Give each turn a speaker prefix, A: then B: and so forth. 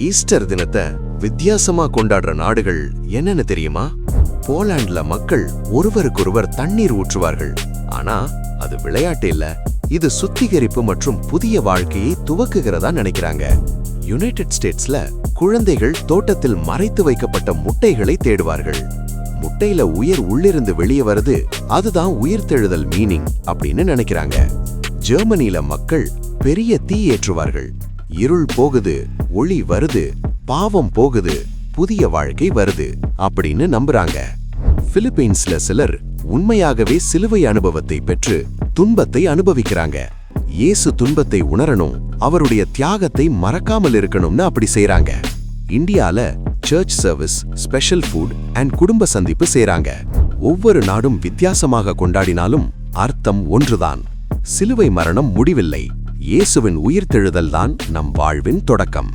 A: Easter தினத்தை வித்தியாசமா கொண்டாடுற நாடுகள் என்னன்னு தெரியுமா? போலாண்ட்ல மக்கள் ஒருவருக்கொருவர் தண்ணீர் ஊற்றுவார்கள். ஆனா அது விளையாட்டு இல்ல, இது சுத்திகரிப்பு மற்றும் புதிய வாழ்க்கையை துவக்குகிறதா நினைக்கிறாங்க. யுனைடெட் ஸ்டேட்ஸ்ல குழந்தைகள் தோட்டத்தில் மறைத்து வைக்கப்பட்ட முட்டைகளை தேடுவார்கள். முட்டையில உயிர் உள்ளிருந்து வெளியே வருது, அதுதான் உயிர்த்தெழுதல் மீனிங் அப்படின்னு நினைக்கிறாங்க. ஜெர்மனில மக்கள் பெரிய தீ ஏற்றுவார்கள். இருள் போகுது, ஒளி வருது, பாவம் போகுது, புதிய வாழ்க்கை வருது அப்படின்னு நம்புறாங்க. பிலிப்பைன்ஸ்ல சிலர் உண்மையாகவே சிலுவை அனுபவத்தை பெற்று துன்பத்தை அனுபவிக்கிறாங்க. இயேசு துன்பத்தை உணரணும், அவருடைய தியாகத்தை மறக்காமல் இருக்கணும்னு அப்படி செய்றாங்க. இந்தியால church service, special food and குடும்ப சந்திப்பு செய்றாங்க. ஒவ்வொரு நாடும் வித்தியாசமாக கொண்டாடினாலும் அர்த்தம் ஒன்றுதான். சிலுவை மரணம் முடிவில்லை, இயேசுவின் உயிர்த்தெழுதல் தான் நம் வாழ்வின் தொடக்கம்.